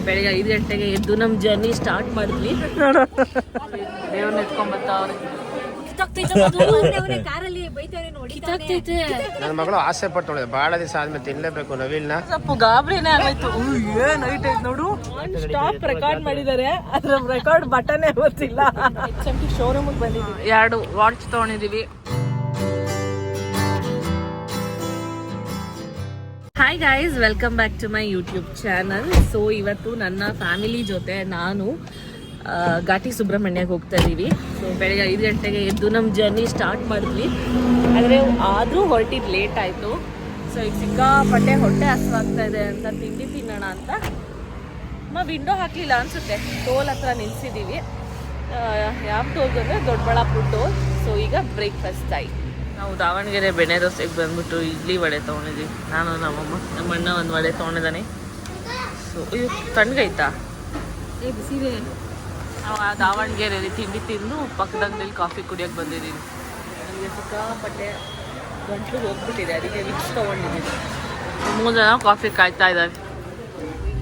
ಬೆಳಿಗ್ಗೆ 5 ಗಂಟೆಗೆ ಎದ್ದು ನಮ್ಮ ಜರ್ನಿ ಸ್ಟಾರ್ಟ್ ಮಾಡಿದ್ವಿ. ದೇವ್ರನ್ನ ಎತ್ಕೊಂಡ್ಬರ್ತಾವ್ರೆ. ನನ್ನ ಮಗಳು ಆಸೆ ಪಟ್ಟೊಳೆ ಭಾಳ ದಿವಸ ಆದ್ಮೇಲೆ ತಿನ್ಲೇಬೇಕು ನವಿಲ್ನ. ಸ್ವಲ್ಪ ಗಾಬರಿನೇ ಆಗೋಯ್ತು. ಏನ್ ಐಟ್ ಐತೆ ನೋಡು, ಸ್ಟಾಪ್ ರೆಕಾರ್ಡ್ ಮಾಡಿದ್ದಾರೆ, ಅದ್ರ ರೆಕಾರ್ಡ್ ಬಟನ್ ಗೊತ್ತಿಲ್ಲ. ಶೋರೂಮ್ ಬಂದಿದ್ವಿ, 2 ವಾಚ್ ತಗೊಂಡಿದೀವಿ. Hi guys, welcome back to my YouTube channel. So ಇವತ್ತು ನನ್ನ ಫ್ಯಾಮಿಲಿ ಜೊತೆ ನಾನು ಘಾಟಿ ಸುಬ್ರಹ್ಮಣ್ಯಕ್ಕೆ ಹೋಗ್ತಾ ಇದ್ದೀವಿ. ಸೊ ಬೆಳಗ್ಗೆ 5 ಗಂಟೆಗೆ ಎದ್ದು ನಮ್ಮ ಜರ್ನಿ ಸ್ಟಾರ್ಟ್ ಮಾಡಿದ್ವಿ. ಆದರೆ ಆದರೂ ಹೊರಟಿದ್ದು ಲೇಟ್ ಆಯಿತು. ಸೊ ಈಗ ಸಿಕ್ಕಾಪಟ್ಟೆ ಹೊಟ್ಟೆ ಹಸಿವಾಗ್ತಾ ಇದೆ ಅಂತ ತಿಂಡಿ ತಿನ್ನೋಣ ಅಂತ ವಿಂಡೋ ಹಾಕಲಿಲ್ಲ ಅನಿಸುತ್ತೆ, ಟೋಲ್ ಹತ್ರ ನಿಲ್ಸಿದ್ದೀವಿ. ಯಾವ ಟೋಲ್ ಅಂದರೆ ದೊಡ್ಡಬಳ್ಳಾಪುರ ಟೋಲ್. ಸೊ ಈಗ ಬ್ರೇಕ್ಫಾಸ್ಟ್ ಟೈಮ್. ನಾವು ದಾವಣಗೆರೆ ಬೆಣ್ಣೆ ದೋಸೆಗೆ ಬಂದ್ಬಿಟ್ಟು ಇಡ್ಲಿ ವಡೆ ತೊಗೊಂಡಿದ್ವಿ. ನಾನು ನಮ್ಮಮ್ಮ, ನಮ್ಮ ಅಣ್ಣ ಒಂದು ವಡೆ ತೊಗೊಂಡಿದ್ದಾನೆ. ಸೊ ಇದು ತಣ್ಣಗೈತಾ ಬಿಸಿದೆ. ನಾವು ದಾವಣಗೆರೆಯಲ್ಲಿ ತಿಂಡಿ ತಿಂದು ಪಕ್ಕದಂಗಲ್ಲಿ ಕಾಫಿ ಕುಡಿಯೋಕ್ಕೆ ಬಂದಿದ್ದೀನಿ. ನನಗೆ ಸಿಕ್ಕಾಪಟ್ಟೆ ಗಂಟಲು ಹೋಗ್ಬಿಟ್ಟಿದೆ, ಅದಕ್ಕೆ ವಿಕ್ಸ್ ತೊಗೊಂಡಿದ್ದೀನಿ. 3 ಜನ ಕಾಫಿ ಕಾಯ್ತಾ ಇದ್ದಾರೆ.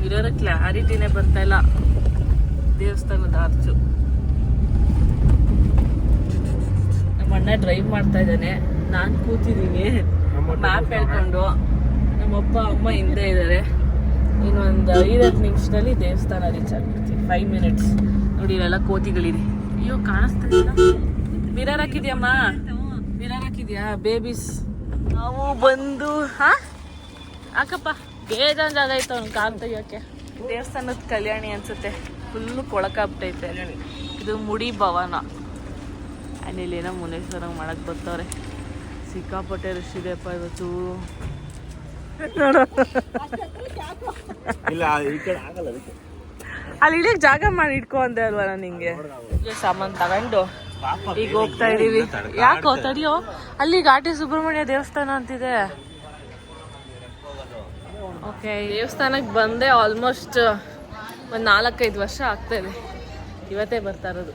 ಇರೋರ ಕ್ಲಾರಿಟಿನೇ ಬರ್ತಾ ಇಲ್ಲ. ದೇವಸ್ಥಾನದ ಆರ್ಚು. ನಮ್ಮ ಅಣ್ಣ ಡ್ರೈವ್ ಮಾಡ್ತಾ ಇದ್ದಾನೆ, ನಾನು ಕೂತಿದ್ದೀನಿ ಮ್ಯಾಪ್ ಹೇಳ್ಕೊಂಡು. ನಮ್ಮಪ್ಪ ಅಮ್ಮ ಹಿಂದೆ ಇದ್ದಾರೆ. ಇನ್ನೊಂದು 5-10 ನಿಮಿಷದಲ್ಲಿ ದೇವಸ್ಥಾನ ರೀಚ್ ಆಗ್ಬಿಡ್ತೀವಿ. 5 ಮಿನಿಟ್ಸ್. ನೋಡಿ ಇವೆಲ್ಲ ಕೋತಿಗಳಿದೆ. ಅಯ್ಯೋ ಕಾಣಿಸ್ತಾ ಇಲ್ಲ. ಮಿರರ್ ಹಾಕಿದ್ಯಮ್ಮ, ಮಿರರ್ ಹಾಕಿದ್ಯಾ? ಬೇಬೀಸ್ ನಾವು ಬಂದು ಹಾಕಪ್ಪ. ಬೇಜಾನ್ ಜಾಗ ಇತ್ತು ಅವ್ನು ಕಾಲು ತೆಗಿಯೋಕ್ಕೆ. ದೇವಸ್ಥಾನದ ಕಲ್ಯಾಣಿ ಅನ್ಸುತ್ತೆ, ಫುಲ್ಲು ಕೊಳಕಾಗ್ಬಿಟ್ಟೈತೆ. ಇದು ಮುಡಿ ಭವನ. ಆ್ಯಂಡ್ ಇಲ್ಲೇನೋ ಮುನೇಶ್ವರಂಗೆ ಮಾಡಕ್ಕೆ ಬರ್ತಾವ್ರೆ. ಸಿಕ್ಕಾಪಟ್ಟೆ ರಶ್ ಇದೆಯಪ್ಪ ಇವತ್ತು. ಅಲ್ಲಿ ಇಳಿಯಕ್ಕೆ ಜಾಗ ಮಾಡಿ ಇಟ್ಕೊ ಅಂದೆ ಅಲ್ವಾ ನಾನು ನಿಂಗೆ. ಸಾಮಾನು ತಗೊಂಡು ಈಗ ಹೋಗ್ತಾ ಇದೀವಿ. ಯಾಕೋ ತಡಿಯೋ, ಅಲ್ಲಿ ಘಾಟಿ ಸುಬ್ರಹ್ಮಣ್ಯ ದೇವಸ್ಥಾನ ಅಂತಿದೆ. ಓಕೆ, ದೇವಸ್ಥಾನಕ್ಕೆ ಬಂದೆ ಆಲ್ಮೋಸ್ಟ್ ಒಂದು 4-5 ವರ್ಷ ಆಗ್ತಾ ಇದೆ. ಇವತ್ತೇ ಬರ್ತಾ ಇರೋದು.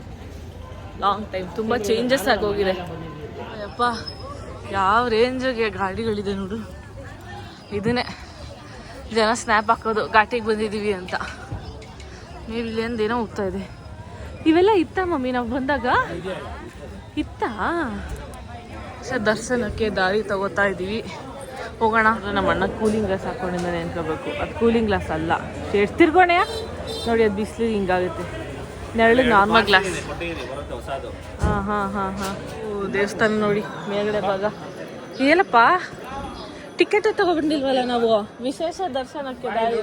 Long time. ತುಂಬ ಚೇಂಜಸ್ ಆಗೋಗಿದೆ. ಅಯ್ಯಪ್ಪ, ಯಾವ ರೇಂಜಿಗೆ ಗಾಡಿಗಳಿದೆ ನೋಡು. ಇದನ್ನೇ ಜನ ಸ್ನ್ಯಾಪ್ ಹಾಕೋದು ಘಾಟಿಗೆ ಬಂದಿದ್ದೀವಿ ಅಂತ. ನೀವು ಇಲ್ಲೇಂದು ಏನೋ ಹೋಗ್ತಾ ಇದೆ. ಇವೆಲ್ಲ ಇತ್ತ ಮಮ್ಮಿ ನಾವು ಬಂದಾಗ? ಇತ್ತಾ? ಸರ್ ದರ್ಶನಕ್ಕೆ ದಾರಿ ತಗೋತಾ ಇದ್ದೀವಿ. ಹೋಗೋಣ. ನಮ್ಮ ಅಣ್ಣ ಕೂಲಿಂಗ್ ಗ್ಲಾಸ್ ಹಾಕೊಂಡಿದ್ದಾನೆ ಅನ್ಕೋಬೇಕು. ಅದು ಕೂಲಿಂಗ್ ಗ್ಲಾಸ್ ಅಲ್ಲ, ಎಷ್ಟು ತಿರ್ಗೋಣೆಯ ನೋಡಿ. ಅದು ಬಿಸಿಲು ಹಿಂಗಾಗುತ್ತೆ. ನೆರಳು ನಾರ್ಮಲ್ ಗ್ಲಾಸ್. ಹಾಂ. ದೇವಸ್ಥಾನ ನೋಡಿ ಮೇಲ್ಗಡೆ ಭಾಗ. ಏನಪ್ಪ ಟಿಕೆಟ್ ತಗೊಬಂದಿಲ್ವಲ್ಲ ನಾವು, ವಿಶೇಷ ದರ್ಶನಕ್ಕೆ ದಾರಿ.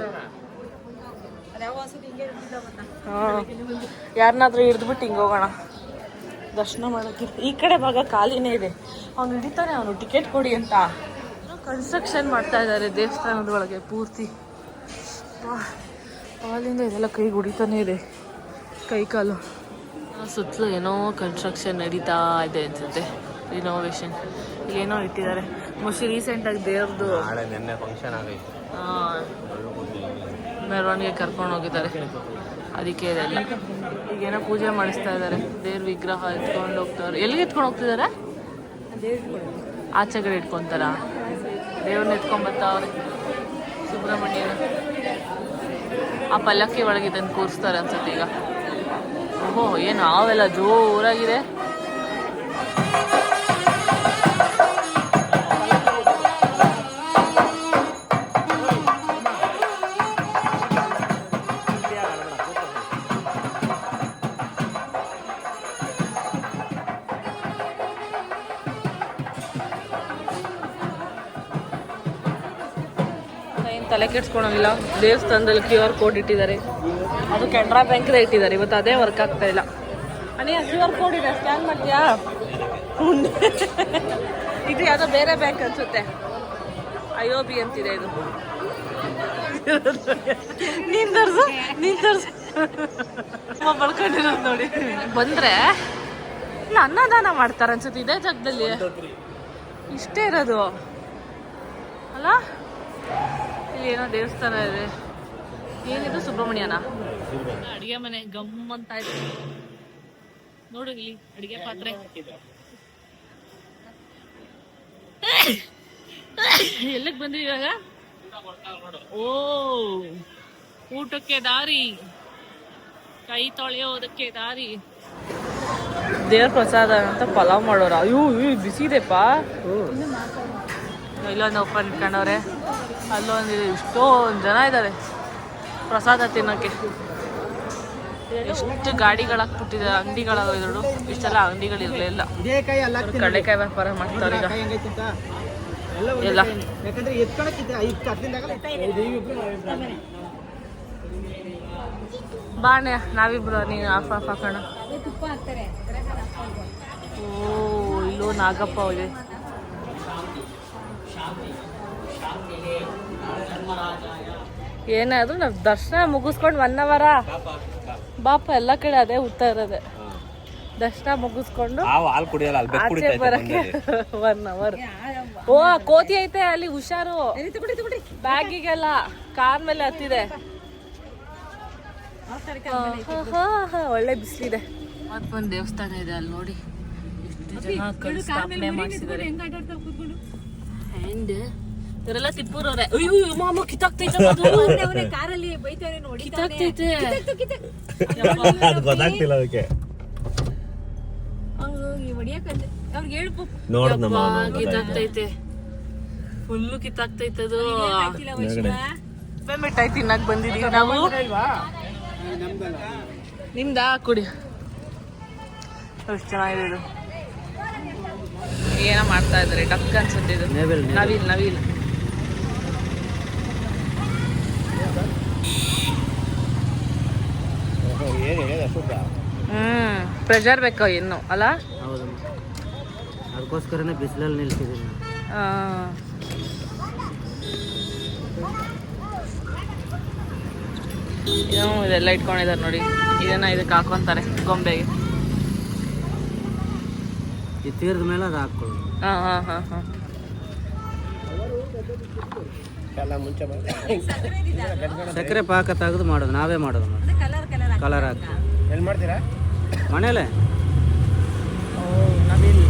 ಯಾರನ್ನಾದ್ರೂ ಹಿಡಿದ್ಬಿಟ್ಟು ಹಿಂಗೆ ಹೋಗೋಣ ದರ್ಶನ ಮಾಡೋಕ್ಕೆ. ಈ ಕಡೆ ಭಾಗ ಖಾಲಿನೇ ಇದೆ. ಅವ್ನು ಹಿಡಿತಾನೆ, ಅವನು ಟಿಕೆಟ್ ಕೊಡಿ ಅಂತ. ಕನ್ಸ್ಟ್ರಕ್ಷನ್ ಮಾಡ್ತಾ ಇದ್ದಾರೆ ದೇವಸ್ಥಾನದ ಒಳಗೆ ಪೂರ್ತಿ. ಅಲ್ಲಿಂದ ಇದೆಲ್ಲ ಕೈಗೆ ಹೊಡಿತಾನೆ ಇದೆ, ಕೈ ಕಾಲು. ಸುತ್ತಲೂ ಏನೋ ಕನ್ಸ್ಟ್ರಕ್ಷನ್ ನಡೀತಾ ಇದೆ ಅನ್ಸುತ್ತೆ, ರಿನೋವೇಷನ್. ಏನೋ ಇಟ್ಟಿದ್ದಾರೆ. ಮೋಸ್ಟ್ಲಿ ರೀಸೆಂಟಾಗಿ ದೇವ್ರದ್ದು ಫಂಕ್ಷನ್ ಆಗೈತೆ, ಮೆರವಣಿಗೆ ಕರ್ಕೊಂಡು ಹೋಗಿದ್ದಾರೆ, ಅದಕ್ಕೆ ಇದೆಲ್ಲ. ಈಗೇನೋ ಪೂಜೆ ಮಾಡಿಸ್ತಾ ಇದ್ದಾರೆ. ದೇವ್ರ ವಿಗ್ರಹ ಎತ್ಕೊಂಡು ಹೋಗ್ತಾರೆ. ಎಲ್ಲಿಗೆ ಎತ್ಕೊಂಡು ಹೋಗ್ತಿದ್ದಾರೆ? ಆಚೆಗಡೆ ಇಟ್ಕೊತಾರ. ದೇವ್ರನ್ನ ಎತ್ಕೊಂಡ್ಬರ್ತಾವ್ರೆ ಸುಬ್ರಹ್ಮಣ್ಯನ. ಆ ಪಲ್ಲಕ್ಕಿ ಒಳಗೆ ಇದನ್ನು ಕೂರಿಸ್ತಾರೆ ಅನ್ಸುತ್ತೆ ಈಗ. ಓಹೋ, ಏನು ಹಾವೆಲ್ಲ ಜೋರಾಗಿದೆ. ತಲೆ ಕೆಡ್ಸ್ಕೊಳಂಗಿಲ್ಲ. ದೇವಸ್ಥಾನದಲ್ಲಿ QR ಕೋಡ್ ಇಟ್ಟಿದ್ದಾರೆ. ಅದು ಕೆನರಾ ಬ್ಯಾಂಕ್ದೇ ಇಟ್ಟಿದ್ದಾರೆ. ಇವತ್ತು ಅದೇ ವರ್ಕ್ ಆಗ್ತಾ ಇಲ್ಲ. ಅಣ್ಣ QR ಕೋಡ್ ಇದೆ, ಸ್ಕ್ಯಾನ್ ಮಾಡ್ತೀಯಾ? ಇದು ಯಾವುದೋ ಬೇರೆ ಬ್ಯಾಂಕ್ ಅನ್ಸುತ್ತೆ, IOB ಅಂತಿದೆ ಇದು. ನೀನ್ ತರ್ಸು ಬಳ್ಕೊಂಡಿರೋದು ನೋಡಿ. ಬಂದ್ರೆ ಇಲ್ಲ ಅನ್ನದಾನ ಮಾಡ್ತಾರ ಅನ್ಸುತ್ತೆ ಇದೇ ಜಾಗದಲ್ಲಿ. ಇಷ್ಟೇ ಇರೋದು ಅಲ್ಲ. ಏನೋ ದೇವಸ್ಥಾನ ಇದೆ. ಏನಿದು ಸುಬ್ರಹ್ಮಣ್ಯನ ಅಡಿಗೆ ಮನೆ ಗಮ್ ಅಂತ ಇದೆ ನೋಡು. ಇಲ್ಲಿ ಅಡಿಗೆ ಪಾತ್ರೆ. ಎಲ್ಲಿಗೆ ಬಂದ್ವಿ ಇವಾಗ? ಓ ಊಟಕ್ಕೆ ದಾರಿ, ಕೈ ತೊಳೆಯೋದಕ್ಕೆ ದಾರಿ. ದೇವ್ರ ಪ್ರಸಾದ ಅಂತ ಪಲಾವ್ ಮಾಡೋರ. ಅಯ್ಯೋ ಬಿಸಿ ಇದೆಪ್ಪ. ಇಲ್ಲೊಂದು ಓಪನ್ ಇಟ್ಕೊಂಡವ್ರೆ, ಅಲ್ಲೊಂದು ಇಷ್ಟೊಂದು ಜನ ಇದ್ದಾರೆ ಪ್ರಸಾದ ತಿನ್ನೋಕ್ಕೆ. ಎಷ್ಟು ಗಾಡಿಗಳಾಗ್ಬಿಟ್ಟಿದೆ, ಅಂಗಡಿಗಳಾಗೋದ್ರು. ಇಷ್ಟೆಲ್ಲ ಅಂಗಡಿಗಳಿರಲಿಲ್ಲ. ಕಡಲೆಕಾಯಿ ವ್ಯಾಪಾರ ಮಾಡ್ತಾರೆ ಈಗ ಎಲ್ಲ. ಬಾಣೆ ನಾವಿಬ್ರು ನೀನು ಆಫ್ ಹಾಕೋಣ. ಓ ಇಲ್ಲೂ ನಾಗಪ್ಪ ಇದೆ. ಏನಾದ್ರು ನಾವು ದರ್ಶನ ಮುಗಿಸ್ಕೊಂಡು 1 ಅವರ ಬಾಪ ಎಲ್ಲ ಕಡೆ ಅದೇ ಉತ್ತರ ಇರೋದೆ. ದರ್ಶನ ಮುಗಿಸ್ಕೊಂಡು ಆಚೆ ಬರಕ್ಕೆ 1 ಅವರ್. ಓ ಕೋತಿ ಐತೆ ಅಲ್ಲಿ, ಹುಷಾರು. ಬ್ಯಾಗಿಗೆಲ್ಲ ಕಾರ್ ಮೇಲೆ ಹತ್ತಿದೆ. ಒಳ್ಳೆ ಬಿಸಿಲಿದೆ. ಮತ್ತೊಂದು ದೇವಸ್ಥಾನ ಇದೆ ಅಲ್ಲಿ ನೋಡಿ, ಎಷ್ಟು ಜನ ಸ್ಥಾಪನೆ ಮಾಡಿಸಿದ್ದಾರೆ. ಅಂಡ್ ಇವರೆಲ್ಲ ತಿಪ್ಪೂರವ್ರೆ. ಅಯ್ಯೋ ಮಾಮ ಕಿತ್ತಾಗ್ತೈತೆ, ಕಾರಲ್ಲಿ ಬೈತಾರೆ ನೋಡಿ, ಕಿತ್ತಾಗ್ತೈತೆ. ಗೊತ್ತಾಗ್ತಿಲ್ಲ ಅದಕ್ಕೆ. ಕಿತ್ತಾಗ್ತೈತೆ, ಫುಲ್ಲು ಕಿತ್ತಾಗ್ತೈತೆ ಅದು. ಮಿಠಾಯಿ ತಿನ್ನಕ್ ಬಂದಿದೀವಿ ನಾವು. ನಿಮ್ದಾ ಕುಡಿ. ಎಷ್ಟು ಚೆನ್ನಾಗಿದೆ ಇದು. ಏನೋ ಮಾಡ್ತಾ ಇದ್ದಾರೆ, ಡಕ್ ಅನ್ಸುತ್ತೆ ಇದು. ನವಿಲ್ ನವಿಲ್. ಪ್ರೆಷರ್ ಬೇಕು ಇನ್ನು ಅಲ್ಲ. ಹೌದು, ಅದಕ್ಕೋಸ್ಕರನೇ ಬಿಸಿಲಲ್ಲಿ ನಿಲ್ಸಿದ್ದೀನಿ. ಇದೆಲ್ಲ ಇಟ್ಕೊಂಡಿದ್ದಾರೆ ನೋಡಿ. ಇದನ್ನ ಇದಕ್ಕೆ ಹಾಕೊಂತಾರೆ ಗೊಂಬೆಗೆ. ಈ ತೀರದ ಮೇಲೆ ಅದು ಹಾಕೊಳ್ಳೋದು. ಸಕ್ಕರೆ ಪಾಕ ತೆಗೆದು ಮಾಡೋದು, ನಾವೇ ಮಾಡೋದು. ಕಲರ್ ಹಾಕ್ತೀವಿ. ಎಲ್ಲಿ ಮಾಡ್ತೀರಾ? ಮನೇಲೆ. ನವಿಲ್.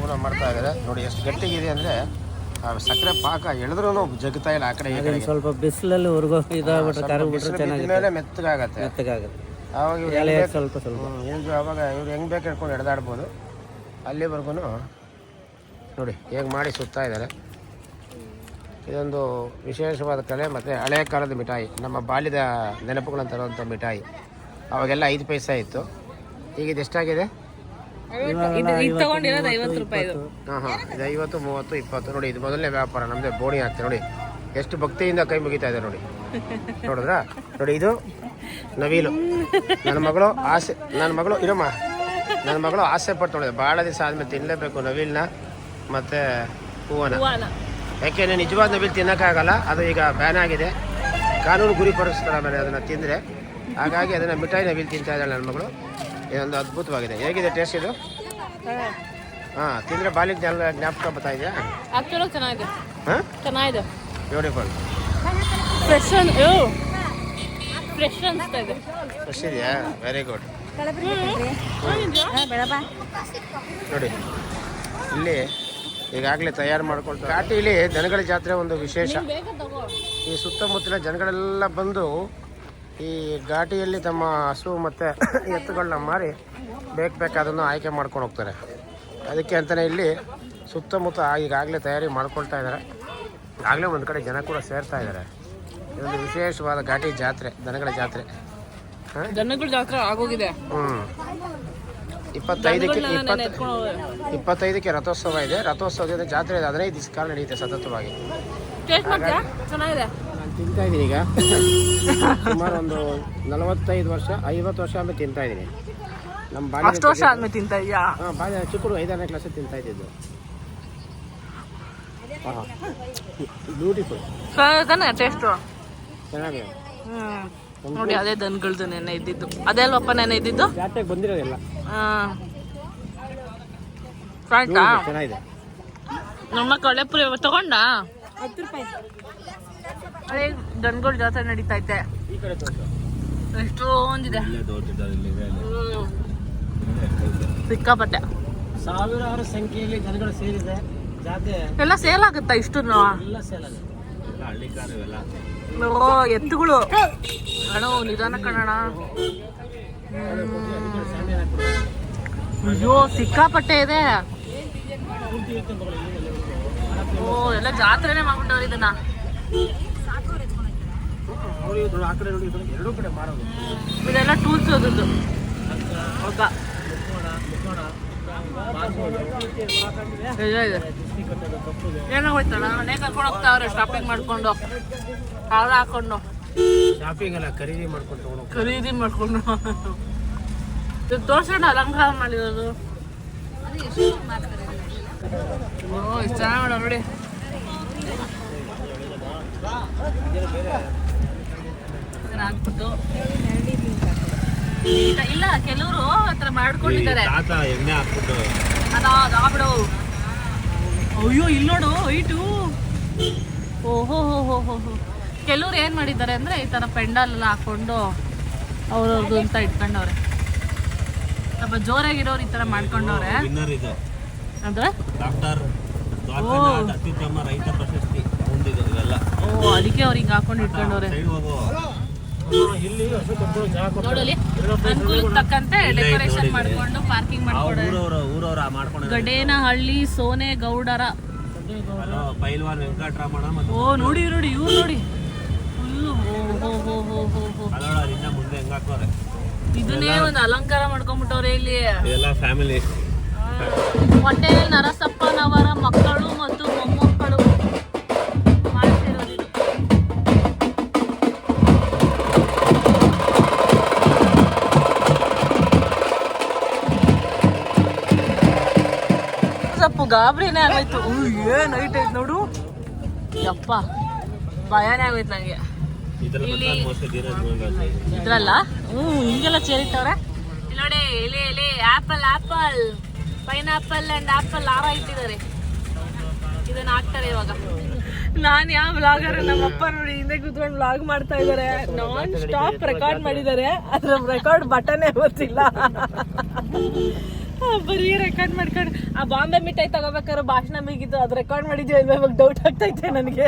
ಊಟ ಮಾಡ್ತಾ ಇದ್ದಾರೆ ನೋಡಿ. ಎಷ್ಟು ಗಟ್ಟಿಗಿದೆ ಅಂದರೆ ಸಕ್ಕರೆ ಪಾಕ ಎಳೆದ್ರೂ ಜಗ್ತಾ ಇಲ್ಲ ಆ ಕಡೆ ಈ ಕಡೆ. ಸ್ವಲ್ಪ ಬಿಸಿಲಲ್ಲಿ ಹೊರಗೋ ಇದಾಗ್ಬಿಟ್ರೆ ಕರಗ್ಬಿಟ್ರೆ ಚೆನ್ನಾಗಿ ಮೇಲೆ ಮೆತ್ತಗಾಗತ್ತೆ. ಅವಾಗ ಎಲೆ ಸ್ವಲ್ಪ ಸ್ವಲ್ಪ ಅವಾಗ ಇವ್ರು ಹೆಂಗೆ ಬೇಕು ಹಿಡ್ಕೊಂಡು ಎಳೆದಾಡ್ಬೋದು. ಅಲ್ಲಿವರೆಗೂ ನೋಡಿ ಹೇಗೆ ಮಾಡಿ ಸುತ್ತಾ ಇದ್ದಾರೆ. ಇದೊಂದು ವಿಶೇಷವಾದ ಕಲೆ ಮತ್ತು ಹಳೆಯ ಕಾಲದ ಮಿಠಾಯಿ, ನಮ್ಮ ಬಾಲ್ಯದ ನೆನಪುಗಳನ್ನು ತರುವಂಥ ಮಿಠಾಯಿ. ಅವಾಗೆಲ್ಲ 5 ಪೈಸೆ ಇತ್ತು, ಈಗ ಇದು ಎಷ್ಟಾಗಿದೆ? ತಗೊಂಡಿರೋದು 50 ರೂಪಾಯಿ. ಹಾಂ ಇದು 50, 30, 20 ನೋಡಿ. ಇದು ಮೊದಲನೇ ವ್ಯಾಪಾರ ನಮ್ಮದೇ. ಬೋಣಿ ಆಗ್ತದೆ ನೋಡಿ, ಎಷ್ಟು ಭಕ್ತಿಯಿಂದ ಕೈ ಮುಗಿತಾ ಇದೆ ನೋಡಿ. ನೋಡಿದ್ರಾ ನೋಡಿ, ಇದು ನವಿಲು. ನನ್ನ ಮಗಳು ಇರಮ್ಮ, ನನ್ನ ಮಗಳು ಆಸೆ ಪಟ್ಟು ಭಾಳ ದಿವಸ ಆದಮೇಲೆ ತಿನ್ನಲೇಬೇಕು ನವಿಲ್ನ ಮತ್ತು ಹೂವನ. ಯಾಕೆಂದರೆ ನಿಜವಾದ ನವಿಲು ತಿನ್ನೋಕ್ಕಾಗಲ್ಲ, ಅದು ಈಗ ಬ್ಯಾನ್ ಆಗಿದೆ. ಕಾನೂನು ಗುರಿಪಡಿಸ್ತಾರೆ ಆಮೇಲೆ ಅದನ್ನು ತಿಂದರೆ. ಹಾಗಾಗಿ ಅದನ್ನು ಮಿಠಾಯಿ ನವಿಲು ತಿಂತಾ ಇದ್ದಾಳೆ ನನ್ನ ಮಗಳು. ಇದೊಂದು ಅದ್ಭುತವಾಗಿದೆ. ಹೇಗಿದೆ ಟೇಸ್ಟ್ ಇದು? ಹಾಂ, ತಿಂದರೆ ಬಾಲಿಗೆ ಜ್ಞಾಪಕ ಬರ್ತಾ ಇದೆಯಾ? ಚೆನ್ನಾಗಿದೆ. ಹಾಂ ಚೆನ್ನಾಗಿದೆ, ಬ್ಯೂಟಿಫುಲ್. ಫ್ರೆಶ್ ಅನಿಸ್ತಾ ಇದೆ. ಫ್ರೆಶ್ ಇದೆಯಾ? Very good. ನೋಡಿ ಇಲ್ಲಿ ಈಗಾಗಲೇ ತಯಾರು ಮಾಡ್ಕೊಳ್ತಾರೆ. ಘಾಟಿಲಿ ದನಗಳ ಜಾತ್ರೆ ಒಂದು ವಿಶೇಷ. ಈ ಸುತ್ತಮುತ್ತಲ ಜನಗಳೆಲ್ಲ ಬಂದು ಈ ಘಾಟಿಯಲ್ಲಿ ತಮ್ಮ ಹಸು ಮತ್ತು ಎತ್ತುಗಳನ್ನ ಮಾರಿ ಬೇಕಾದನ್ನು ಆಯ್ಕೆ ಮಾಡ್ಕೊಂಡು ಹೋಗ್ತಾರೆ. ಅದಕ್ಕೆ ಅಂತಲೇ ಇಲ್ಲಿ ಸುತ್ತಮುತ್ತ ಈಗಾಗಲೇ ತಯಾರಿ ಮಾಡ್ಕೊಳ್ತಾ ಇದ್ದಾರೆ. ಆಗಲೇ ಒಂದು ಕಡೆ ಜನ ಕೂಡ ಸೇರ್ತಾ ಇದ್ದಾರೆ. ಇದೊಂದು ವಿಶೇಷವಾದ ಘಾಟಿ ಜಾತ್ರೆ, ದನಗಳ ಜಾತ್ರೆ. ದನಗಳ ಜಾತ್ರೆ ಆಗೋಗಿದೆ. 25ಕ್ಕೆ ರಥೋತ್ಸವ ಇದೆ. ರಥೋತ್ಸವದಿಂದ ಜಾತ್ರೆ 15 ದಿವಸ ಕಾಲ ನಡೆಯುತ್ತೆ ಸತತವಾಗಿ. ಚೆನ್ನಾಗಿದೆ. ನಾನು ತಿಂತಾ ಇದ್ದೀನಿ ಈಗ ಸುಮಾರು ಒಂದು 45 ವರ್ಷ 50 ವರ್ಷ ಆಮೇಲೆ ತಿಂತಾ ಇದ್ದೀನಿ. ನಮ್ಮ ಅಷ್ಟು ವರ್ಷ ಆದ್ಮೇಲೆ ತಿಂತಾ ಇದೆಯಾ? ಹಾಂ, ಚಿಕ್ಕಡು 5ನೇ ಕ್ಲಾಸಲ್ಲಿ ತಿಂತಾ ಇದ್ದಿದ್ದು. ಹಾಂ, ಬ್ಯೂಟಿಫುಲ್. ಟೇಸ್ಟು ಚೆನ್ನಾಗಿದೆ. ನೋಡಿ, ಅದೇ ದನಗಳದ್ದು ನೆನೆ ಇದ್ದಿದ್ದು. ಅದೇ ಅಲ್ವಪ್ಪ ನೆನೆ ಇದ್ದಿದ್ದು? ಜಾತ್ರೆಗೆ ಬಂದಿರೋದೆಲ್ಲ. ಚೆನ್ನಾಗಿದೆ. ನಮ್ಮ ಕಳೆಪುರಿ ತಗೊಂಡ 10 ರೂಪಾಯಿ. ಅದೇ ದನಗಳ ಜಾತ್ರೆ ನಡೀತೈತೆ. ಎಷ್ಟೊಂದಿದೆ, ಸಿಕ್ಕಾಪಟ್ಟೆ. ಸಾವಿರಾರು ಸಂಖ್ಯೆಯಲ್ಲಿ ಜನಗಳು ಸೇರಿದೆ. ಎಲ್ಲ ಸೇಲ್ ಆಗುತ್ತಾ ಇಷ್ಟು? ಓ ಎತ್ತುಗಳು ಅಣ್ಣ, ನಿಧಾನ ಕಣಣ. ಅಯ್ಯೋ ಸಿಕ್ಕಾಪಟ್ಟೆ ಇದೆ. ಓ ಎಲ್ಲ ಜಾತ್ರೆನೇ ಮಾಡ್ಬಿಟ್ಟವ್ರು ಇದನ್ನ. ಇದೆಲ್ಲ ಟೂಲ್ಸ್ ಓದುದು. ಏನೋ ಹೋಯ್ತಣ್ಣ, ಮನೆ ಕರ್ಕೊಂಡು ಹೋಗ್ತಾವ್ರೆ ಶಾಪಿಂಗ್ ಮಾಡ್ಕೊಂಡು, ಹಾರ ಹಾಕೊಂಡು. ಶಾಪಿಂಗ್ ಅಲ್ಲ, ಖರೀದಿ ಮಾಡ್ಕೊಂಡು ತೋರ್ಸೋಣ ಅಲಂಕಾರ ಮಾಡಿರೋದು. ಓ ಇಷ್ಟು ಚೆನ್ನಾಗಿ ನೋಡಿ. ಹಾಕ್ಬಿಟ್ಟು ಇಲ್ಲ, ಕೆಲವರು ಹತ್ರ ಮಾಡ್ಕೊಂಡಿದ್ದಾರೆ. ಅದಾಗ್ಬಿಡು. ಅಯ್ಯೋ ಇಲ್ಲಿ ನೋಡು ಹೈಟು. ಓಹೋ ಹೋ ಹೋ ಹೋ ಹೋ. ಕೆಲವ್ರು ಏನ್ ಮಾಡಿದ್ದಾರೆ ಅಂದ್ರೆ ಈ ತರ ಪೆಂಡಲ್ ಎಲ್ಲ ಹಾಕೊಂಡು ಅವ್ರವ್ರದ್ದು ಅಂತ ಇಟ್ಕೊಂಡವ್ರೆ. ಸ್ವಲ್ಪ ಜೋರಾಗಿರೋರು ಈ ತರ ಮಾಡ್ಕೊಂಡವ್ರೆ. ಅದು ಓ ಅದಕ್ಕೆ ಅವ್ರಿಗೆ ಹಾಕೊಂಡು ಇಟ್ಕೊಂಡವ್ರೆ. ನೋಡಲಿ ಅನುಕೂಲಕ್ಕೆ ತಕ್ಕಂತೆ ಡೆಕೋರೇಷನ್ ಮಾಡ್ಕೊಂಡು ಪಾರ್ಕಿಂಗ್ ಮಾಡ್ಕೊಂಡು. ಗಡೇನಹಳ್ಳಿ ಸೋನೆ ಗೌಡರ. ಓ ನೋಡಿ ನೋಡಿ ಇವ್ರು ನೋಡಿ ಫುಲ್ಲು. ಇದನ್ನೇ ಒಂದು ಅಲಂಕಾರ ಮಾಡ್ಕೊಂಡ್ಬಿಟ್ಟವ್ರೆ ಇಲ್ಲಿ. ಹೊಟ್ಟೆಯಲ್ಲಿ ನರಸಪ್ಪನವರ ಮಕ್ಕಳು ಮತ್ತು ಮೊಮ್ಮಕ್ಕಳು ಮಾಡ್ತಿರೋದು. ಸ್ವಲ್ಪ ಗಾಬರಿನೇ ಆಗೋಯ್ತು. ಏನ್ ಹೈಟ್ ಐತ್ ನೋಡು ಯಪ್ಪ, ಭಯನೇ ಆಗೋಯ್ತು ನಂಗೆ. ಇಲ್ಲಿ ಇದ್ರಲ್ಲ ಹಿಂಗೆಲ್ಲ ಚೇರಿಟ್ಟವ್ರೆ. ಇಲ್ಲಿ ನೋಡಿ, ಇಲ್ಲಿ ಆಪಲ್ ಪೈನಾಪಲ್ ಅಂಡ್ ಆಪಲ್ ಹಾರ ಇಟ್ಟಿದ್ದಾರೆ. ಇದನ್ನ ಹಾಕ್ತಾರೆ ಇವಾಗ. ನಾನ್ ಯಾವ ಬ್ಲಾಗರ್, ನಮ್ಮಪ್ಪ ನೋಡಿ ಹಿಂದೆ ಕೂತ್ಕೊಂಡು ಬ್ಲಾಗ್ ಮಾಡ್ತಾ ಇದಾರೆ. ನಾನ್ ಸ್ಟಾಪ್ ರೆಕಾರ್ಡ್ ಮಾಡಿದ್ದಾರೆ. ಅದ್ರ ರೆಕಾರ್ಡ್ ಬಟನೇ ಗೊತ್ತಿಲ್ಲ. ಬರೀ ರೆಕಾರ್ಡ್ ಮಾಡ್ಕೊಂಡು ಆ ಬಾಂಬೆ ಮಿಠಾಯಿ ತಗೋಬೇಕಾದ್ರೆ ಭಾಷಣ ಬಿಗಿತ್ತು, ಅದು ರೆಕಾರ್ಡ್ ಮಾಡಿದ್ವಿ ಇವಾಗ ಡೌಟ್ ಆಗ್ತೈತೆ ನನಗೆ.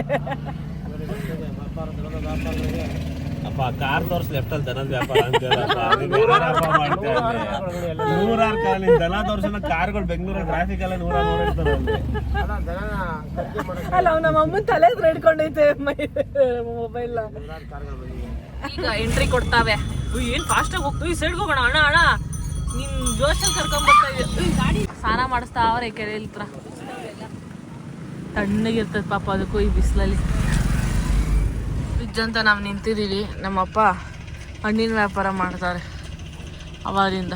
ಕಾರ್ ತೋರ್ಸ್ ಲೆಫ್ಟ್ ಅಲ್ಲಿ ದನದ ವ್ಯಾಪಾರ ದನ ತೋರ್ಸನ ಕಾರ್ಗಳು ಬೆಂಗಳೂರು ಟ್ರಾಫಿಕ್ ಎಲ್ಲ ಅಲ್ಲ ನಮ್ಮ ಅಮ್ಮನ ತಲೆ ಹತ್ರ ಹಿಡ್ಕೊಂಡೈತೆ ಮೊಬೈಲ್. ಈಗ ಎಂಟ್ರಿ ಕೊಡ್ತಾವೆ. ಏನ್ ಫಾಸ್ಟ್ ಆಗಿ ಹೋಗ್ತು. ಈ ಸೈಡ್ ಹೋಗೋಣ. ಅಣ್ಣ ಅಣ್ಣ ನಿನ್ ಜೋಶಲ್ಲಿ ಕರ್ಕೊಂಡ್ ಬರ್ತಾ ಇದ್ದೆ. ಗಾಡಿ ಸ್ನಾನ ಮಾಡಿಸ್ತಾ ಅವ್ರೆ ಕೆರೆಯಲ್ಲಿ ಹತ್ರ. ತಣ್ಣಗಿರ್ತದೆ ಪಾಪ ಅದಕ್ಕೂ ಈ ಬಿಸಿಲಲ್ಲಿ. ಫ್ರಿಜ್ ಅಂತ ನಾವು ನಿಂತಿದ್ದೀವಿ. ನಮ್ಮಪ್ಪ ಹಣ್ಣಿನ ವ್ಯಾಪಾರ ಮಾಡ್ತಾರೆ ಅವಾಗಿಂದ.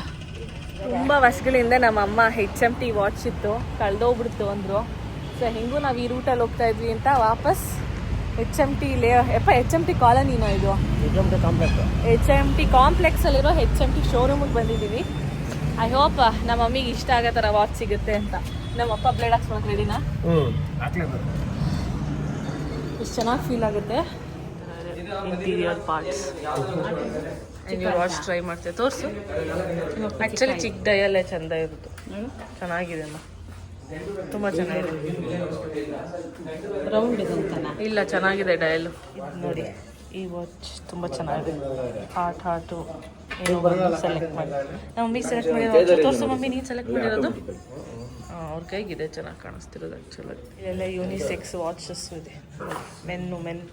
ತುಂಬ ವರ್ಷಗಳಿಂದ ನಮ್ಮಮ್ಮ HMT ವಾಚ್ ಇತ್ತು, ಕಳೆದೋಗ್ಬಿಡ್ತು ಅಂದರು. ಸೊ ಹೆಂಗೂ ನಾವು ಈ ರೂಟಲ್ಲಿ ಹೋಗ್ತಾ ಇದ್ವಿ ಅಂತ ವಾಪಸ್ HMT HMT ಕಾಲೋನಿನೋ ಇದು, HMT ಕಾಂಪ್ಲೆಕ್ಸಲ್ಲಿರೋ HMT ಶೋರೂಮಿಗೆ ಬಂದಿದ್ದೀವಿ. ಐ ಹೋಪ್ ನಮ್ಮ ಮಮ್ಮಿಗೆ ಇಷ್ಟ ಆಗೋ ಥರ ವಾಚ್ ಸಿಗುತ್ತೆ ಅಂತ. ನಮ್ಮಪ್ಪ ಬ್ಲೇಡ್ ಹಾಕ್ಸ್ಕೊಳಕ್ ರೆಡಿನಾ? ಎಷ್ಟು ಚೆನ್ನಾಗಿ ಫೀಲ್ ಆಗುತ್ತೆ. ಇಂಟೀರಿಯರ್ ಪಾರ್ಟ್ಸ್ ವಾಚ್ ಟ್ರೈ ಮಾಡ್ತೇವೆ. ತೋರಿಸು. ಆ್ಯಕ್ಚುಲಿ ಚಿಕ್ಕ ಡಯಲ್ಲೇ ಚೆಂದ ಇರುತ್ತೆ. ಚೆನ್ನಾಗಿದೆ ಅಮ್ಮ, ತುಂಬ ಚೆನ್ನಾಗಿದೆ. ರೌಂಡ್ ಇದೆ ಅಂತನಾ? ಇಲ್ಲ, ಚೆನ್ನಾಗಿದೆ ಡಯಲ್ಲು. ನೋಡಿ ಈ ವಾಚ್ ತುಂಬ ಚೆನ್ನಾಗಿದೆ. ಹಾರ್ಟು ಏನೋ ಸೆಲೆಕ್ಟ್ ಮಾಡಿ ನಮ್ಮ ಮಮ್ಮಿ ಸೆಲೆಕ್ಟ್ ಮಾಡಿರೋದು. ತೋರಿಸು ಮಮ್ಮಿ, ನೀನು ಸೆಲೆಕ್ಟ್ ಮಾಡಿರೋದು. ಅವ್ರ ಕೈಗಿದೆ, ಚೆನ್ನಾಗಿ ಕಾಣಿಸ್ತಿರೋದು ಆ್ಯಕ್ಚುಲಿ. ಇಲ್ಲೆಲ್ಲ ಯೂನಿಸೆಕ್ಸ್ ವಾಚಸ್ ಇದೆ, ಮೆನ್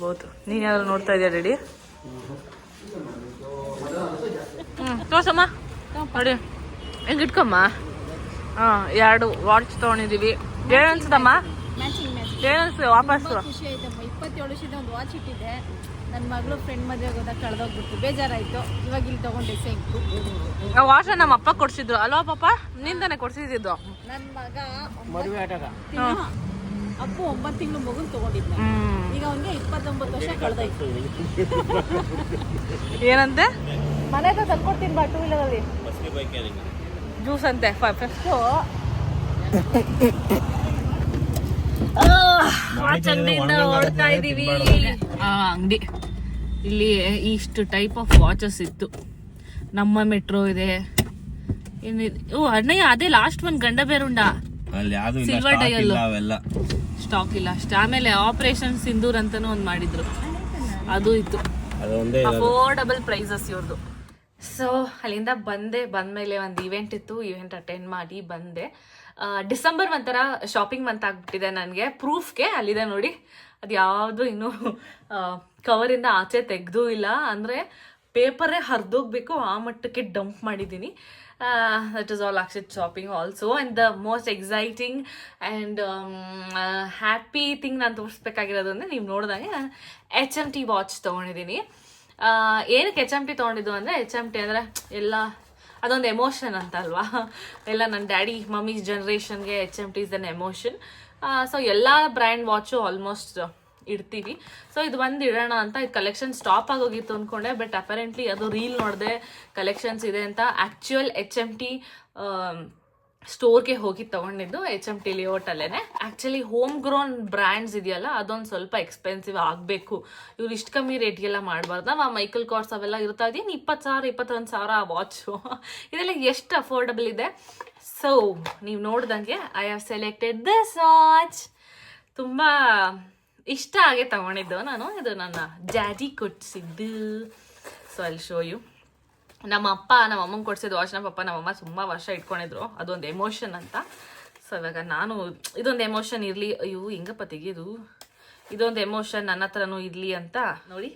ಬೋದು. ನೀನು ಯಾರು ನೋಡ್ತಾ ಇದೆಯಾ ರೆಡಿ? ತೋರ್ಸಮ್ಮ ನೋಡಿ, ಹೆಂಗೆ ಇಟ್ಕೊಮ್ಮ. ಹಾಂ, 2 ವಾಚ್ ತೊಗೊಂಡಿದ್ದೀವಿ. ಏನು ಅನ್ಸುತ್ತಮ್ಮ? ಏನು ಅನ್ಸುತ್ತೆ ವಾಪಸ್ಸು? ಖುಷಿ ಆಯ್ತಮ್ಮ. 27 ವರ್ಷದ ಒಂದು ವಾಚ್ ಇಟ್ಟಿದ್ದೆ. ನನ್ನ ಮಗಳು ಫ್ರೆಂಡ್ ಮದುವೆಗೆ ಹೋದಾಗ ಕಳೆದೋಗ್ಬಿಡ್ತು, ಬೇಜಾರಾಯಿತು. ಇವಾಗ ಇಲ್ಲಿ ತೊಗೊಂಡೆ ಸಿಂಕು. ಆ ವಾಚ್ ನಮ್ಮ ಅಪ್ಪ ಕೊಡ್ಸಿದ್ರು ಅಲ್ವಾ ಪಾಪ? ನಿಂದಾನೆ ಕೊಡ್ಸಿದ್ದು. ನನ್ನ ಮಗ ಅಪ್ಪು 9 ತಿಂಗಳು ಮಗುನ್ ತೊಗೊಂಡಿದ್ದ. ಈಗ ಅವನಿಗೆ 29 ವರ್ಷ ಕಳೆದೋಯ್ತು. ಏನಂತೆ? ಮನೆ ಹತ್ರ ತಂದ್ಕೊಡ್ತೀನಿ ಬಾ, 2 ವೀಲರಲ್ಲಿ ಜ್ಯೂಸ್ ಅಂತೆ. ಫಸ್ಟು ವಾಚ್ ಅಂಗಡಿಯಿಂದ ಹೊರಡ್ತಾ ಇದೀವಿ. ಅಂಗಡಿ ಇಲ್ಲಿ ಇಷ್ಟು ಟೈಪ್ ಆಫ್ ವಾಚಸ್ ಇತ್ತು. ನಮ್ಮ ಮೆಟ್ರೋ ಇದೆ. ಏನಿದೆ? ಓ ಅಣ್ಣಯ್ಯ, ಅದೇ ಲಾಸ್ಟ್ ಒಂದು ಗಂಡ ಬೇರುಂಡ ಅಲ್ಲಿ ಯಾವ್ದು ಇಲ್ಲ, Silver stock dial. ಇಲ್ಲ ಅವೆಲ್ಲ. ಸ್ಟಾಕ್ ಇಲ್ಲ ಅಷ್ಟೇ. ಆಮೇಲೆ ಆಪರೇಷನ್ ಸಿಂಧೂರ್ ಅಂತಾನು ಒಂದು ಮಾಡಿದ್ರು, ಅದು ಇತ್ತು. ಅದು ಒಂದೇ ಇರೋದು. ಅಫೋರ್ಡಬಲ್ ಪ್ರೈಸಸ್ ಇವ್ರದ್ದು. ಸೊ ಅಲ್ಲಿಂದ ಬಂದಮೇಲೆ ಒಂದು ಇವೆಂಟ್ ಇತ್ತು, ಇವೆಂಟ್ ಅಟೆಂಡ್ ಮಾಡಿ ಬಂದೆ. ಡಿಸೆಂಬರ್ ಒಂಥರ ಶಾಪಿಂಗ್ ಮಂತ್ ಆಗಿಬಿಟ್ಟಿದೆ ನನಗೆ. ಪ್ರೂಫ್ಗೆ ಅಲ್ಲಿದೆ ನೋಡಿ, ಅದು ಯಾವುದು ಇನ್ನೂ ಕವರಿಂದ ಆಚೆ ತೆಗೆದೂ ಇಲ್ಲ, ಅಂದರೆ ಪೇಪರೇ ಹರಿದೋಗ್ಬೇಕು ಆ ಮಟ್ಟಕ್ಕೆ ಡಂಪ್ ಮಾಡಿದ್ದೀನಿ. That is all Akshith shopping also. And the most exciting and happy thing ನಾನು ತೋರಿಸ್ಬೇಕಾಗಿರೋದು ಅಂದರೆ, ನೀವು ನೋಡಿದಾಗೆ ನಾನು HMT ವಾಚ್ ತೊಗೊಂಡಿದ್ದೀನಿ. ಏನಕ್ಕೆ HMT ತೊಗೊಂಡಿದ್ದು ಅಂದರೆ, HMT ಅಂದರೆ ಎಲ್ಲ ಅದೊಂದು ಎಮೋಷನ್ ಅಂತ ಅಲ್ವಾ. ಎಲ್ಲ ನನ್ನ ಡ್ಯಾಡಿ ಮಮ್ಮಿ ಜನ್ರೇಷನ್ಗೆ HMT is an emotion. So ಎಲ್ಲ ಬ್ರ್ಯಾಂಡ್ ವಾಚು ಆಲ್ಮೋಸ್ಟ್ ಇಡ್ತೀವಿ. ಸೊ ಇದು ಒಂದು ಇಡೋಣ ಅಂತ, ಇದು ಕಲೆಕ್ಷನ್ ಸ್ಟಾಪ್ ಆಗೋಗಿತ್ತು ಅಂದ್ಕೊಂಡೆ, ಬಟ್ ಅಪರೆಂಟ್ಲಿ ಅದು ರೀಲ್ ನೋಡಿದೆ ಕಲೆಕ್ಷನ್ಸ್ ಇದೆ ಅಂತ. ಆ್ಯಕ್ಚುಯಲ್ HMT ಸ್ಟೋರ್ಗೆ ಹೋಗಿ ತೊಗೊಂಡಿದ್ದು HMT ಲೇಔಟಲ್ಲೇ. ಆ್ಯಕ್ಚುಲಿ ಹೋಮ್ ಗ್ರೋನ್ ಬ್ರ್ಯಾಂಡ್ಸ್ ಇದೆಯಲ್ಲ, ಅದೊಂದು ಸ್ವಲ್ಪ ಎಕ್ಸ್ಪೆನ್ಸಿವ್ ಆಗಬೇಕು. ಇವ್ರು ಇಷ್ಟು ಕಮ್ಮಿ ರೇಟ್ಗೆಲ್ಲ ಮಾಡಬಾರ್ದು. ನಾವು ಮೈಕಲ್ ಕಾರ್ಸ್ ಅವೆಲ್ಲ ಇರ್ತಾ ಇದೀನಿ 20,000 21,000 ಆ ವಾಚು. ಇದೆಲ್ಲ ಎಷ್ಟು ಅಫೋರ್ಡಬಲ್ ಇದೆ. ಸೊ ನೀವು ನೋಡ್ದಂಗೆ I have selected this watch. ತುಂಬ ಇಷ್ಟ ಆಗೇ ತಗೊಂಡಿದ್ದು ನಾನು. ಇದು ನನ್ನ ಡ್ಯಾಡಿ ಕೊಡಿಸಿದ್ದು. ಸೊ ಅಲ್ಲಿ ಶೋ ಯು. ನಮ್ಮ ಅಮ್ಮಂಗೆ ಕೊಡಿಸಿದ್ದು ವಾಚ್. ನಮ್ಮ ನಮ್ಮಮ್ಮ ತುಂಬ ವರ್ಷ ಇಟ್ಕೊಂಡಿದ್ರು, ಅದೊಂದು ಎಮೋಷನ್ ಅಂತ. ಸೊ ಇವಾಗ ನಾನು ಇದೊಂದು ಎಮೋಷನ್ ಇರಲಿ, ಅಯ್ಯೋ ಹಿಂಗಪ್ಪ ತೆಗೆಯೋದು, ಇದೊಂದು ಎಮೋಷನ್ ನನ್ನ ಹತ್ರನೂ ಇರಲಿ ಅಂತ ನೋಡಿ.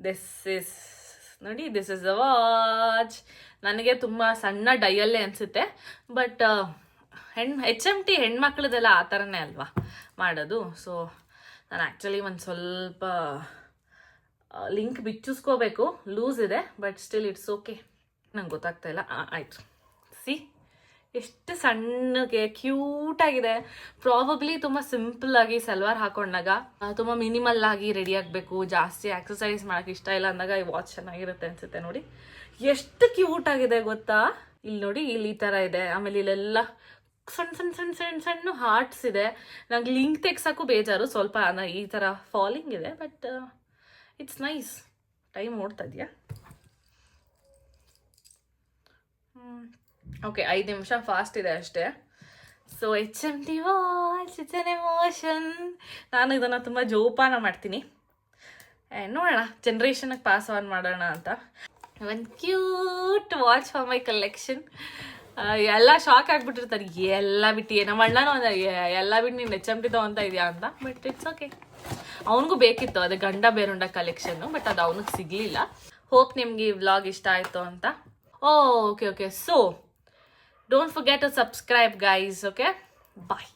This is the watch. ನನಗೆ ತುಂಬ ಸಣ್ಣ ಡೈಯಲ್ಲೇ ಅನಿಸುತ್ತೆ, ಬಟ್ HMT ಹೆಣ್ಮಕ್ಳದೆಲ್ಲ ಆ ಥರನೇ ಅಲ್ವಾ ಮಾಡೋದು. ಸೊ ನಾನು ಆ್ಯಕ್ಚುಲಿ ಒಂದು ಸ್ವಲ್ಪ ಲಿಂಕ್ ಬಿಚ್ಚಿಸ್ಕೋಬೇಕು, ಲೂಸ್ ಇದೆ, ಬಟ್ ಸ್ಟಿಲ್ ಇಟ್ಸ್ ಓಕೆ. ನಂಗೆ ಗೊತ್ತಾಗ್ತಾ ಇಲ್ಲ. ಆಯಿತು, ಸಿ ಎಷ್ಟು ಸಣ್ಣಗೆ ಕ್ಯೂಟಾಗಿದೆ. ಪ್ರಾಬಬ್ಲಿ ತುಂಬ ಸಿಂಪಲ್ಲಾಗಿ ಸಲ್ವಾರ್ ಹಾಕೊಂಡಾಗ ತುಂಬ ಮಿನಿಮಲ್ ಆಗಿ ರೆಡಿ ಆಗಬೇಕು, ಜಾಸ್ತಿ ಎಕ್ಸಸೈಸ್ ಮಾಡೋಕ್ಕೆ ಇಷ್ಟ ಇಲ್ಲ ಅಂದಾಗ ಈ ವಾಚ್ ಚೆನ್ನಾಗಿರುತ್ತೆ ಅನಿಸುತ್ತೆ. ನೋಡಿ ಎಷ್ಟು ಕ್ಯೂಟಾಗಿದೆ ಗೊತ್ತಾ. ಇಲ್ಲಿ ನೋಡಿ, ಇಲ್ಲಿ ಈ ಥರ ಇದೆ. ಆಮೇಲೆ ಇಲ್ಲೆಲ್ಲ ಸಣ್ಣ ಸಣ್ಣ ಸಣ್ಣ ಸಣ್ಣ ಸಣ್ಣ ಹಾರ್ಟ್ಸ್ ಇದೆ. ನಂಗೆ ಲಿಂಕ್ ತೆಗ್ಸೋಕ್ಕೂ ಬೇಜಾರು ಸ್ವಲ್ಪ, ಈ ಥರ ಫಾಲಿಂಗ್ ಇದೆ, ಬಟ್ ಇಟ್ಸ್ ನೈಸ್. ಟೈಮ್ ಓಡ್ತಾ ಇದೆಯಾ? ಓಕೆ, 5 ನಿಮಿಷ ಫಾಸ್ಟ್ ಇದೆ ಅಷ್ಟೇ. So HMT watch, it's an emotion. ನಾನು ಇದನ್ನು ತುಂಬ ಜೋಪಾನ ಮಾಡ್ತೀನಿ. ನೋಡೋಣ, ಜನ್ರೇಷನ್ಗೆ ಪಾಸ್ ಆನ್ ಮಾಡೋಣ ಅಂತ. ಒಂದು cute watch for my collection. ಎಲ್ಲ ಶಾಕ್ ಆಗಿಬಿಟ್ಟಿರ್ತಾರೆ, ಎಲ್ಲ ಬಿಟ್ಟು ನಮ್ಮ ಅಣ್ಣನೂ ಎಲ್ಲ ಬಿಟ್ಟು ನೀನು HMT ತೊಗೊತಾ ಇದೆಯಾ ಅಂತ. ಬಟ್ ಇಟ್ಸ್ ಓಕೆ, ಅವನಿಗೂ ಬೇಕಿತ್ತು ಅದು ಗಂಡ ಬೇರುಂಡ ಕಲೆಕ್ಷನ್ನು, ಬಟ್ ಅದು ಅವನಿಗೆ ಸಿಗಲಿಲ್ಲ. ಹೋಪ್ ನಿಮ್ಗೆ ಈ ವ್ಲಾಗ್ ಇಷ್ಟ ಆಯಿತು ಅಂತ. Okay. So don't forget to subscribe guys. Okay, bye.